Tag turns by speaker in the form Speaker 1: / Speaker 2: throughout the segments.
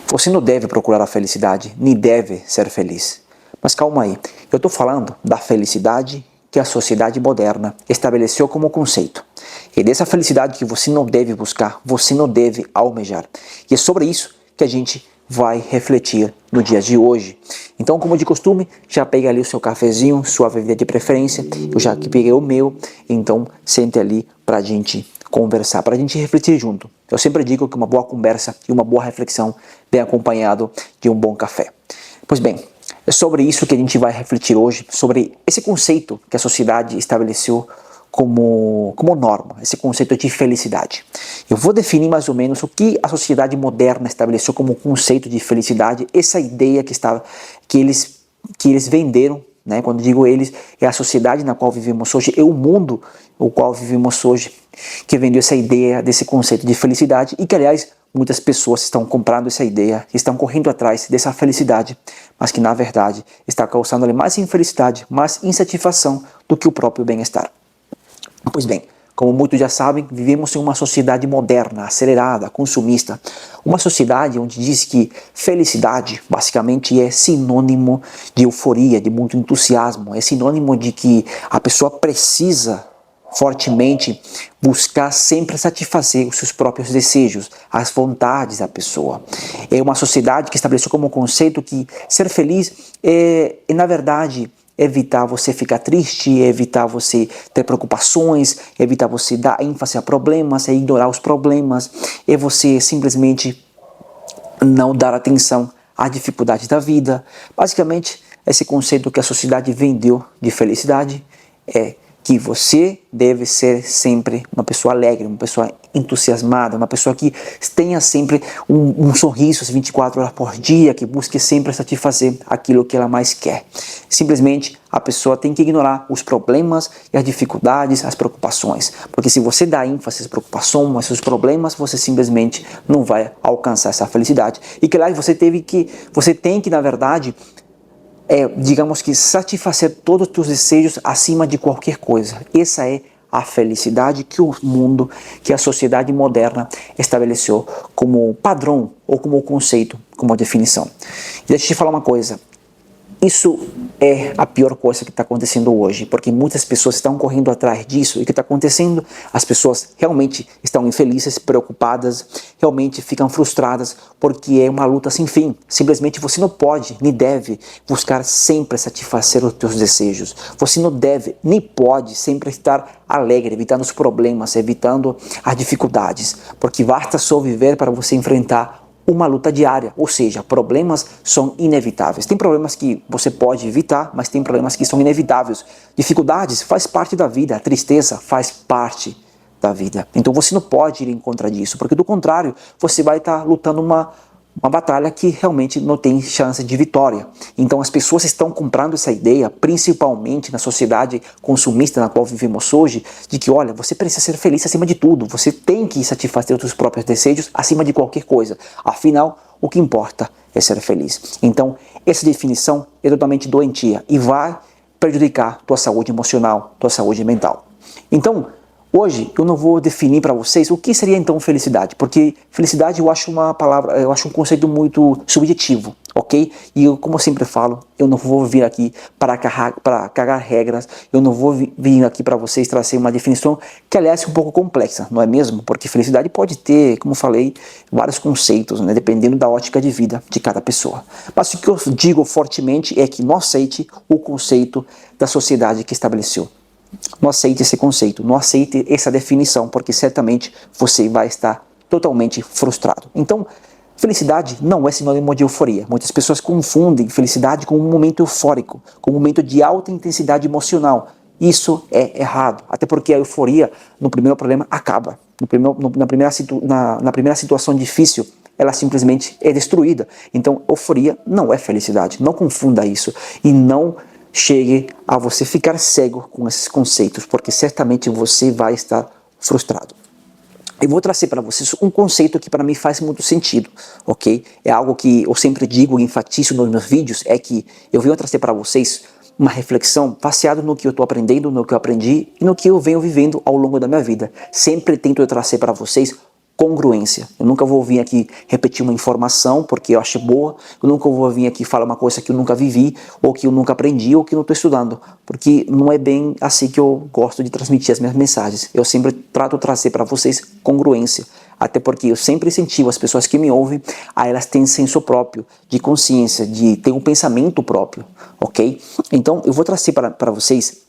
Speaker 1: Você não deve procurar a felicidade, nem deve ser feliz. Mas calma aí, eu estou falando da felicidade que a sociedade moderna estabeleceu como conceito. É dessa felicidade que você não deve buscar, você não deve almejar. E é sobre isso que a gente vai refletir no dia de hoje. Então, como de costume, já pega ali o seu cafezinho, sua bebida de preferência. Eu já peguei o meu, então sente ali para a gente conversar, para a gente refletir junto. Eu sempre digo que uma boa conversa e uma boa reflexão vem acompanhado de um bom café. Pois bem, é sobre isso que a gente vai refletir hoje, sobre esse conceito que a sociedade estabeleceu como norma, esse conceito de felicidade. Eu vou definir mais ou menos o que a sociedade moderna estabeleceu como conceito de felicidade, essa ideia que eles venderam, né? Quando digo eles, é a sociedade na qual vivemos hoje, é o mundo no qual vivemos hoje, que vendeu essa ideia desse conceito de felicidade e que, aliás, muitas pessoas estão comprando essa ideia, estão correndo atrás dessa felicidade, mas que, na verdade, está causando mais infelicidade, mais insatisfação do que o próprio bem-estar. Pois bem, como muitos já sabem, vivemos em uma sociedade moderna, acelerada, consumista. Uma sociedade onde diz que felicidade, basicamente, é sinônimo de euforia, de muito entusiasmo. É sinônimo de que a pessoa precisa fortemente buscar sempre satisfazer os seus próprios desejos, as vontades da pessoa. É uma sociedade que estabeleceu como conceito que ser feliz é na verdade, evitar você ficar triste, evitar você ter preocupações, evitar você dar ênfase a problemas, ignorar os problemas, é você simplesmente não dar atenção às dificuldades da vida. Basicamente, esse conceito que a sociedade vendeu de felicidade é que você deve ser sempre uma pessoa alegre, uma pessoa entusiasmada, uma pessoa que tenha sempre um sorriso 24 horas por dia, que busque sempre satisfazer aquilo que ela mais quer. Simplesmente a pessoa tem que ignorar os problemas e as dificuldades, as preocupações, porque se você dá ênfase às preocupações, aos problemas, você simplesmente não vai alcançar essa felicidade. E que lá você tem que, na verdade, digamos que satisfazer todos os teus desejos acima de qualquer coisa. Essa é a felicidade que o mundo, que a sociedade moderna estabeleceu como padrão ou como conceito, como definição. E deixa eu te falar uma coisa. Isso é a pior coisa que está acontecendo hoje, porque muitas pessoas estão correndo atrás disso. E o que está acontecendo? As pessoas realmente estão infelizes, preocupadas, realmente ficam frustradas, porque é uma luta sem fim. Simplesmente você não pode, nem deve buscar sempre satisfazer os seus desejos. Você não deve, nem pode sempre estar alegre, evitando os problemas, evitando as dificuldades, porque basta só viver para você enfrentar uma luta diária, ou seja, problemas são inevitáveis. Tem problemas que você pode evitar, mas tem problemas que são inevitáveis. Dificuldades faz parte da vida, a tristeza faz parte da vida. Então você não pode ir em contra disso, porque do contrário, você vai estar lutando uma batalha que realmente não tem chance de vitória. Então as pessoas estão comprando essa ideia, principalmente na sociedade consumista na qual vivemos hoje, de que, olha, você precisa ser feliz acima de tudo, você tem que satisfazer os seus próprios desejos acima de qualquer coisa. Afinal, o que importa é ser feliz. Então, essa definição é totalmente doentia e vai prejudicar tua saúde emocional, tua saúde mental. Então, hoje eu não vou definir para vocês o que seria então felicidade, porque felicidade eu acho uma palavra, eu acho um conceito muito subjetivo, ok? E eu, como eu sempre falo, eu não vou vir aqui para cagar regras, eu não vou vir aqui para vocês trazer uma definição que, aliás, é um pouco complexa, não é mesmo? Porque felicidade pode ter, como eu falei, vários conceitos, né? Dependendo da ótica de vida de cada pessoa. Mas o que eu digo fortemente é que não aceite o conceito da sociedade que estabeleceu. Não aceite esse conceito, não aceite essa definição, porque certamente você vai estar totalmente frustrado. Então, felicidade não é sinônimo de euforia. Muitas pessoas confundem felicidade com um momento eufórico, com um momento de alta intensidade emocional. Isso é errado, até porque a euforia, no primeiro problema, acaba. Na primeira situação difícil, ela simplesmente é destruída. Então, euforia não é felicidade. Não confunda isso e não chegue a você ficar cego com esses conceitos, porque certamente você vai estar frustrado. Eu vou trazer para vocês um conceito que para mim faz muito sentido, ok? É algo que eu sempre digo e enfatizo nos meus vídeos, é que eu venho trazer para vocês uma reflexão baseada no que eu estou aprendendo, no que eu aprendi e no que eu venho vivendo ao longo da minha vida. Sempre tento trazer para vocês congruência. Eu nunca vou vir aqui repetir uma informação porque eu acho boa, eu nunca vou vir aqui falar uma coisa que eu nunca vivi, ou que eu nunca aprendi, ou que eu não estou estudando, porque não é bem assim que eu gosto de transmitir as minhas mensagens. Eu sempre trato de trazer para vocês congruência, até porque eu sempre incentivo as pessoas que me ouvem a elas terem senso próprio, de consciência, de ter um pensamento próprio, ok? Então eu vou trazer para vocês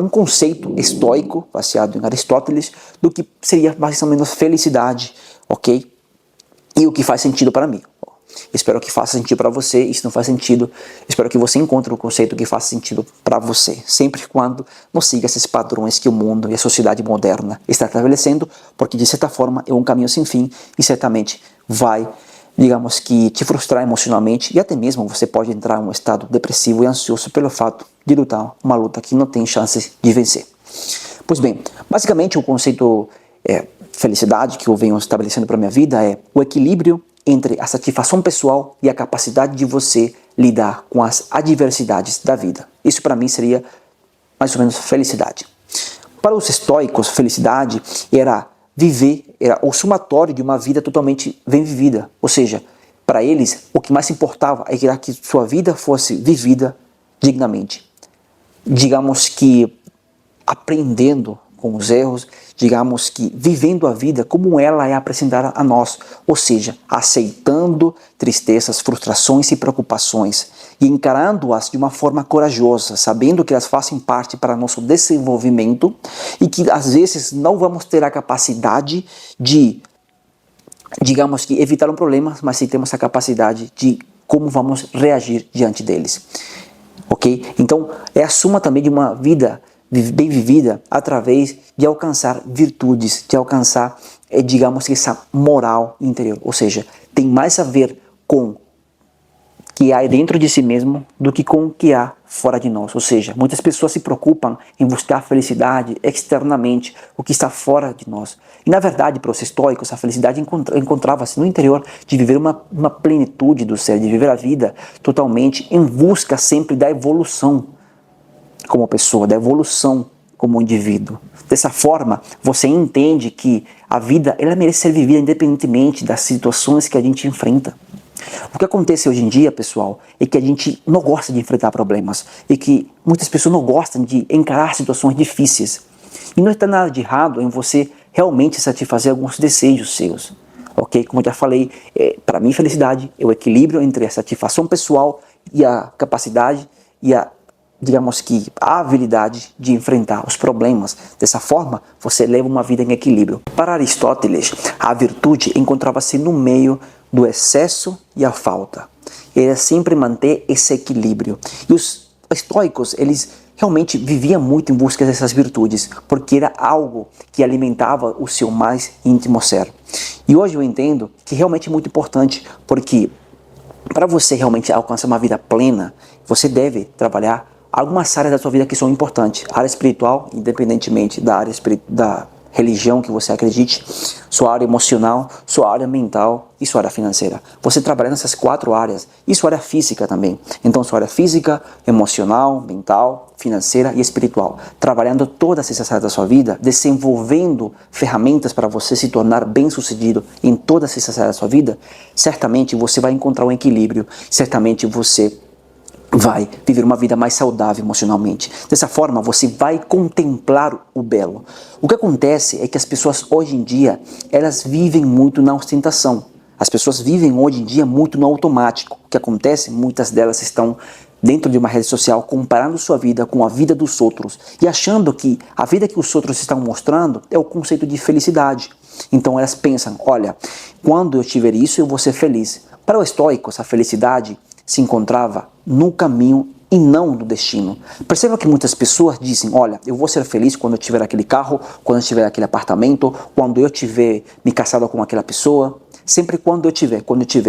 Speaker 1: um conceito estoico, baseado em Aristóteles, do que seria mais ou menos felicidade, ok? E o que faz sentido para mim. Espero que faça sentido para você, e se não faz sentido, espero que você encontre um conceito que faça sentido para você, sempre e quando não siga esses padrões que o mundo e a sociedade moderna está estabelecendo, porque de certa forma é um caminho sem fim e certamente vai, digamos que, te frustrar emocionalmente, e até mesmo você pode entrar em um estado depressivo e ansioso pelo fato de lutar uma luta que não tem chances de vencer. Pois bem, basicamente o conceito felicidade que eu venho estabelecendo para a minha vida é o equilíbrio entre a satisfação pessoal e a capacidade de você lidar com as adversidades da vida. Isso para mim seria mais ou menos felicidade. Para os estoicos, felicidade era o somatório de uma vida totalmente bem vivida. Ou seja, para eles, o que mais importava era que sua vida fosse vivida dignamente. Digamos que aprendendo com os erros, digamos que vivendo a vida como ela é apresentada a nós, ou seja, aceitando tristezas, frustrações e preocupações e encarando-as de uma forma corajosa, sabendo que elas fazem parte para nosso desenvolvimento e que às vezes não vamos ter a capacidade de, digamos que, evitar um problema, mas sim temos a capacidade de como vamos reagir diante deles. Ok? Então, é a suma também de uma vida bem vivida através de alcançar virtudes, de alcançar, digamos que essa moral interior. Ou seja, tem mais a ver com o que há dentro de si mesmo do que com o que há fora de nós. Ou seja, muitas pessoas se preocupam em buscar felicidade externamente, o que está fora de nós. E na verdade, para os estoicos, a felicidade encontrava-se no interior, de viver uma plenitude do ser, de viver a vida totalmente em busca sempre da evolução como pessoa, da evolução como indivíduo. Dessa forma, você entende que a vida ela merece ser vivida independentemente das situações que a gente enfrenta. O que acontece hoje em dia, pessoal, é que a gente não gosta de enfrentar problemas e que muitas pessoas não gostam de encarar situações difíceis. E não está nada de errado em você realmente satisfazer alguns desejos seus. Ok? Como eu já falei, para mim felicidade é o equilíbrio entre a satisfação pessoal e a capacidade e digamos que a habilidade de enfrentar os problemas. Dessa forma, você leva uma vida em equilíbrio. Para Aristóteles, a virtude encontrava-se no meio do excesso e a falta. Era sempre manter esse equilíbrio. E os estoicos, eles realmente viviam muito em busca dessas virtudes, porque era algo que alimentava o seu mais íntimo ser. E hoje eu entendo que realmente é muito importante, porque para você realmente alcançar uma vida plena, você deve trabalhar algumas áreas da sua vida que são importantes. A área espiritual, independentemente da área da religião que você acredite, sua área emocional, sua área mental e sua área financeira. Você trabalha nessas 4 áreas e sua área física também. Então, sua área física, emocional, mental, financeira e espiritual. Trabalhando todas essas áreas da sua vida, desenvolvendo ferramentas para você se tornar bem-sucedido em todas essas áreas da sua vida, certamente você vai encontrar um equilíbrio, certamente você vai viver uma vida mais saudável emocionalmente. Dessa forma, você vai contemplar o belo. O que acontece é que as pessoas hoje em dia, elas vivem muito na ostentação. As pessoas vivem hoje em dia muito no automático. O que acontece? Muitas delas estão dentro de uma rede social comparando sua vida com a vida dos outros e achando que a vida que os outros estão mostrando é o conceito de felicidade. Então elas pensam, olha, quando eu tiver isso eu vou ser feliz. Para os estoicos, a felicidade se encontrava no caminho e não no destino. Perceba que muitas pessoas dizem, olha, eu vou ser feliz quando eu tiver aquele carro, quando eu tiver aquele apartamento, quando eu tiver me casado com aquela pessoa, sempre quando eu tiver.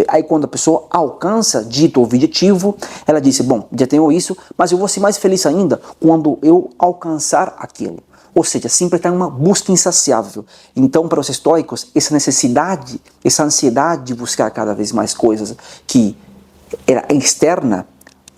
Speaker 1: Aí quando a pessoa alcança dito objetivo, ela diz, bom, já tenho isso, mas eu vou ser mais feliz ainda quando eu alcançar aquilo. Ou seja, sempre está em uma busca insaciável. Então, para os estoicos, essa necessidade, essa ansiedade de buscar cada vez mais coisas que era externa,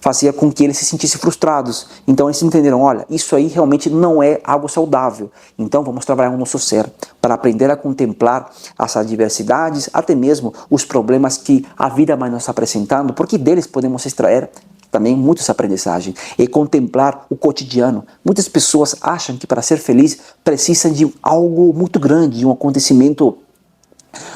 Speaker 1: fazia com que eles se sentissem frustrados. Então eles entenderam, olha, isso aí realmente não é algo saudável. Então vamos trabalhar no nosso ser para aprender a contemplar as adversidades, até mesmo os problemas que a vida vai nos apresentando, porque deles podemos extrair também muitas aprendizagens e contemplar o cotidiano. Muitas pessoas acham que para ser feliz precisam de algo muito grande, de um acontecimento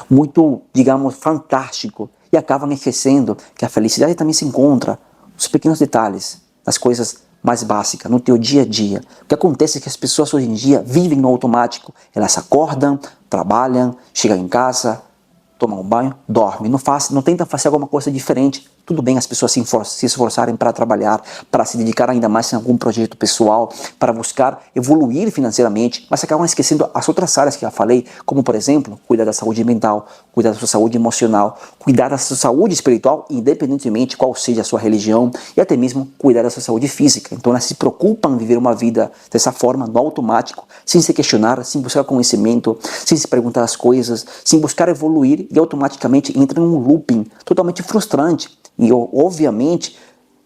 Speaker 1: muito, digamos, fantástico, e acabam esquecendo que a felicidade também se encontra nos pequenos detalhes, nas coisas mais básicas, no teu dia a dia. O que acontece é que as pessoas hoje em dia vivem no automático. Elas acordam, trabalham, chegam em casa, tomam um banho, dormem, não tentam fazer alguma coisa diferente. Tudo bem as pessoas se esforçarem para trabalhar, para se dedicar ainda mais em algum projeto pessoal, para buscar evoluir financeiramente, mas acabam esquecendo as outras áreas que eu falei, como por exemplo, cuidar da saúde mental, cuidar da sua saúde emocional, cuidar da sua saúde espiritual, independentemente qual seja a sua religião, e até mesmo cuidar da sua saúde física. Então elas se preocupam em viver uma vida dessa forma, no automático, sem se questionar, sem buscar conhecimento, sem se perguntar as coisas, sem buscar evoluir, e automaticamente entram em um looping totalmente frustrante. E obviamente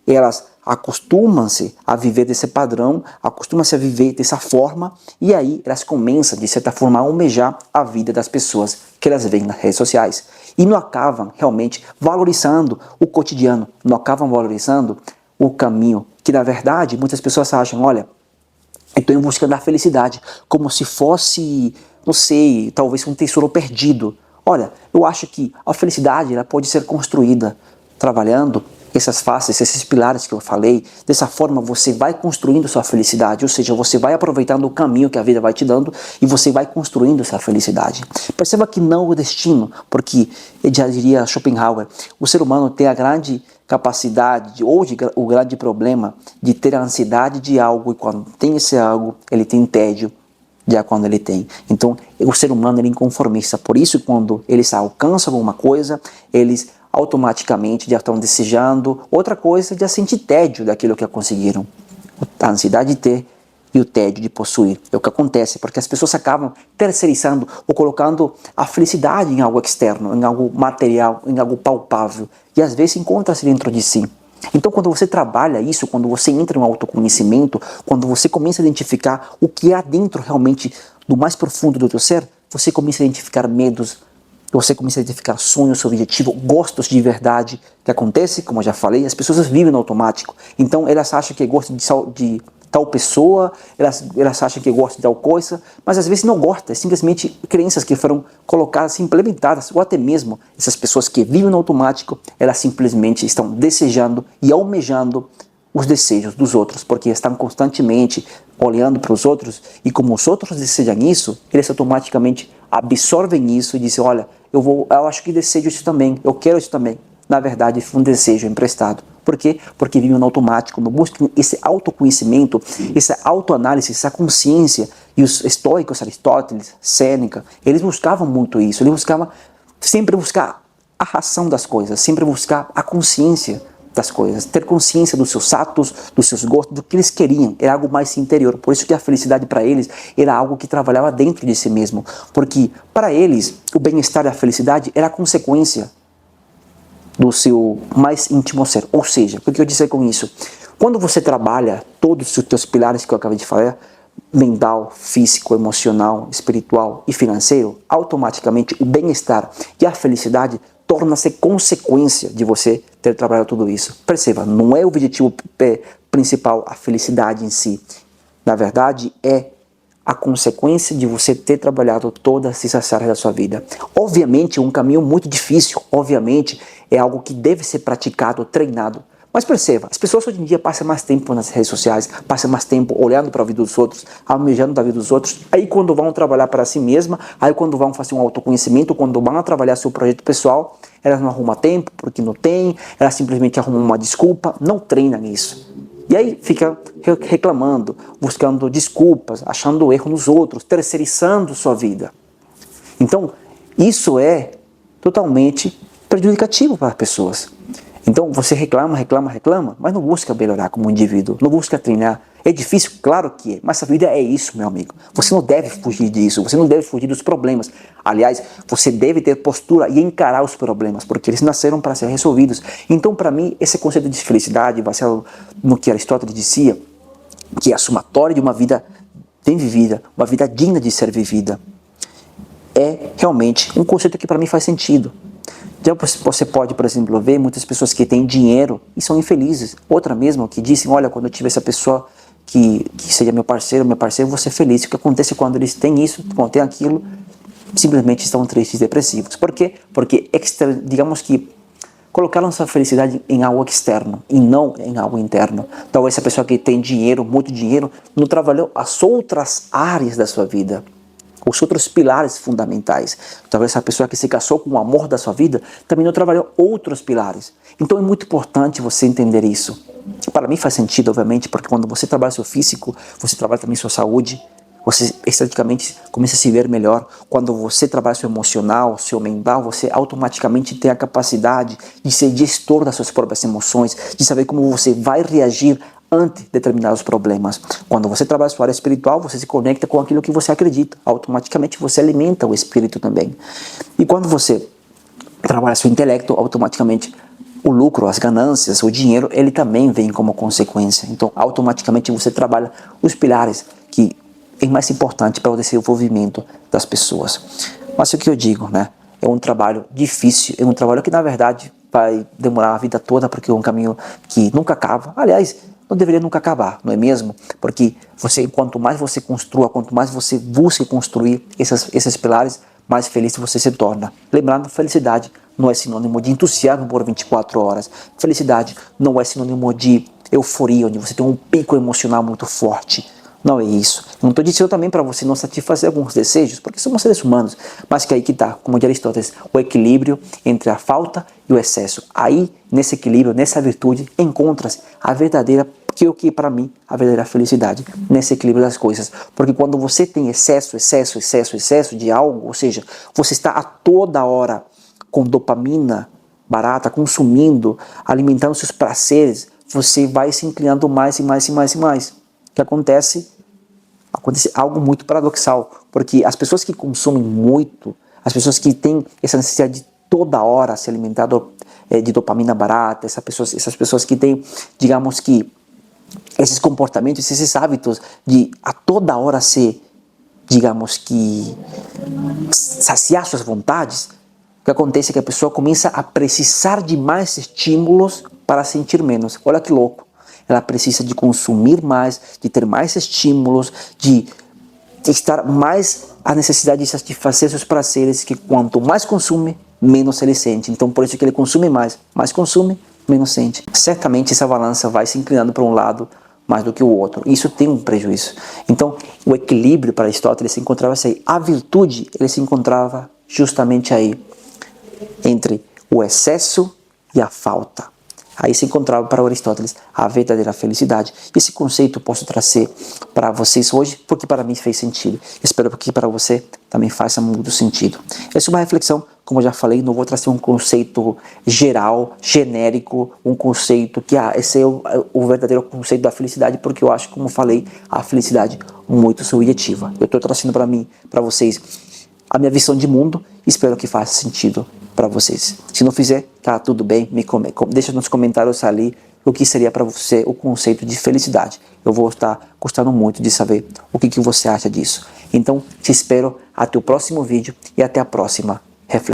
Speaker 1: elas acostumam-se a viver desse padrão, acostumam-se a viver dessa forma, e aí elas começam de certa forma a almejar a vida das pessoas que elas veem nas redes sociais. E não acabam realmente valorizando o cotidiano, não acabam valorizando o caminho, que na verdade muitas pessoas acham, olha, eu estou em busca da felicidade, como se fosse, não sei, talvez um tesouro perdido. Olha, eu acho que a felicidade ela pode ser construída trabalhando essas faces, esses pilares que eu falei. Dessa forma você vai construindo sua felicidade, ou seja, você vai aproveitando o caminho que a vida vai te dando e você vai construindo essa felicidade. Perceba que não o destino, porque, já diria Schopenhauer, o ser humano tem a grande capacidade, ou o grande problema de ter a ansiedade de algo, e quando tem esse algo, ele tem tédio já quando ele tem. Então, o ser humano ele é inconformista, por isso quando eles alcançam alguma coisa, eles automaticamente já estão desejando outra coisa, já sentem tédio daquilo que conseguiram. A ansiedade de ter e o tédio de possuir. É o que acontece, porque as pessoas acabam terceirizando ou colocando a felicidade em algo externo, em algo material, em algo palpável, e às vezes encontra-se dentro de si. Então quando você trabalha isso, quando você entra no autoconhecimento, quando você começa a identificar o que há dentro realmente do mais profundo do teu ser, você começa a identificar medos, você começa a identificar sonhos, objetivos, gostos de verdade. O que acontece, como eu já falei, as pessoas vivem no automático. Então elas acham que gostam de tal pessoa, elas acham que gostam de tal coisa, mas às vezes não gostam, é simplesmente crenças que foram colocadas, implementadas, ou até mesmo essas pessoas que vivem no automático, elas simplesmente estão desejando e almejando os desejos dos outros, porque estão constantemente olhando para os outros, e como os outros desejam isso, eles automaticamente absorvem isso e dizem, olha, eu acho que desejo isso também, eu quero isso também. Na verdade, foi um desejo emprestado. Por quê? Porque vivem no automático, não buscam esse autoconhecimento, essa autoanálise, essa consciência. E os estoicos, Aristóteles, Sêneca, eles buscavam muito isso, eles buscavam sempre buscar a razão das coisas, sempre buscar a consciência das coisas, ter consciência dos seus atos, dos seus gostos, do que eles queriam, era algo mais interior. Por isso que a felicidade para eles era algo que trabalhava dentro de si mesmo, porque para eles o bem-estar e a felicidade era a consequência do seu mais íntimo ser. Ou seja, o que eu dizer com isso? Quando você trabalha todos os teus pilares que eu acabei de falar, mental, físico, emocional, espiritual e financeiro, automaticamente o bem-estar e a felicidade torna-se consequência de você ter trabalhado tudo isso. Perceba, não é o objetivo principal a felicidade em si. Na verdade, é a consequência de você ter trabalhado todas essas áreas da sua vida. Obviamente, é um caminho muito difícil, obviamente, é algo que deve ser praticado, treinado. Mas perceba, as pessoas hoje em dia passam mais tempo nas redes sociais, passam mais tempo olhando para a vida dos outros, almejando a vida dos outros. Aí quando vão trabalhar para si mesma, aí quando vão fazer um autoconhecimento, quando vão trabalhar seu projeto pessoal, elas não arrumam tempo porque não tem, elas simplesmente arrumam uma desculpa, não treinam isso. E aí fica reclamando, buscando desculpas, achando erro nos outros, terceirizando sua vida. Então, isso é totalmente prejudicativo para as pessoas. Então, você reclama, mas não busca melhorar como indivíduo, não busca treinar É difícil? Claro que é, mas a vida é isso, meu amigo. Você não deve fugir disso, você não deve fugir dos problemas. Aliás, você deve ter postura e encarar os problemas, porque eles nasceram para ser resolvidos. Então, para mim, esse conceito de felicidade, baseado no que Aristóteles dizia, que é a somatória de uma vida bem vivida, uma vida digna de ser vivida, é realmente um conceito que para mim faz sentido. Já você pode, por exemplo, ver muitas pessoas que têm dinheiro e são infelizes. Outra mesmo que dizem, olha, quando eu tiver essa pessoa que seja meu parceiro, vou ser feliz. O que acontece quando eles têm isso, quando têm aquilo, simplesmente estão tristes, depressivos. Por quê? Porque, digamos que, colocaram essa felicidade em algo externo e não em algo interno. Talvez essa pessoa que tem dinheiro, muito dinheiro, não trabalhou as outras áreas da sua vida, os outros pilares fundamentais. Talvez essa pessoa que se casou com o amor da sua vida também não trabalhou outros pilares. Então é muito importante você entender isso. Para mim faz sentido, obviamente, porque quando você trabalha seu físico, você trabalha também sua saúde, você esteticamente começa a se ver melhor. Quando você trabalha seu emocional, seu mental, você automaticamente tem a capacidade de ser gestor das suas próprias emoções, de saber como você vai reagir ante determinados problemas. Quando você trabalha sua área espiritual, você se conecta com aquilo que você acredita. Automaticamente você alimenta o espírito também. E quando você trabalha seu intelecto, automaticamente o lucro, as ganâncias, o dinheiro, ele também vem como consequência. Então, automaticamente você trabalha os pilares que é mais importante para o desenvolvimento das pessoas. Mas o que eu digo, né? É um trabalho difícil, é um trabalho que na verdade vai demorar a vida toda, porque é um caminho que nunca acaba. Aliás, não deveria nunca acabar, não é mesmo? Porque quanto mais você construa, quanto mais você busque construir esses pilares, mais feliz você se torna. Lembrando, felicidade não é sinônimo de entusiasmo por 24 horas. Felicidade não é sinônimo de euforia, onde você tem um pico emocional muito forte. Não é isso. Não estou dizendo também para você não satisfazer alguns desejos, porque somos seres humanos, mas que aí que está, como diz Aristóteles, o equilíbrio entre a falta e o excesso. Aí, nesse equilíbrio, nessa virtude, encontra-se a verdadeira, que é o que para mim, a verdadeira felicidade, nesse equilíbrio das coisas. Porque quando você tem excesso de algo, ou seja, você está a toda hora com dopamina barata, consumindo, alimentando seus prazeres, você vai se inclinando mais e mais. O que acontece algo muito paradoxal, porque as pessoas que consomem muito, as pessoas que têm essa necessidade de toda hora se alimentar de dopamina barata, essas pessoas que têm, digamos que, esses comportamentos, esses hábitos de a toda hora digamos que, saciar suas vontades, o que acontece é que a pessoa começa a precisar de mais estímulos para sentir menos. Olha que louco. Ela precisa de consumir mais, de ter mais estímulos, de estar mais a necessidade de satisfazer seus prazeres, que quanto mais consome, menos ele sente. Então por isso que ele consome mais consome, menos sente. Certamente essa balança vai se inclinando para um lado mais do que o outro. Isso tem um prejuízo. Então o equilíbrio para Aristóteles se encontrava aí. A virtude ele se encontrava justamente aí, entre o excesso e a falta. Aí se encontrava para Aristóteles a verdadeira felicidade. Esse conceito eu posso trazer para vocês hoje, porque para mim fez sentido. Espero que para você também faça muito sentido. Essa é uma reflexão, como eu já falei, não vou trazer um conceito geral, genérico, um conceito que esse é o verdadeiro conceito da felicidade, porque eu acho, como eu falei, a felicidade muito subjetiva. Eu estou trazendo para vocês a minha visão de mundo, espero que faça sentido para vocês. Se não fizer, tá tudo bem, deixa nos comentários ali o que seria para você o conceito de felicidade. Eu vou estar gostando muito de saber o que você acha disso. Então, te espero até o próximo vídeo e até a próxima reflexão.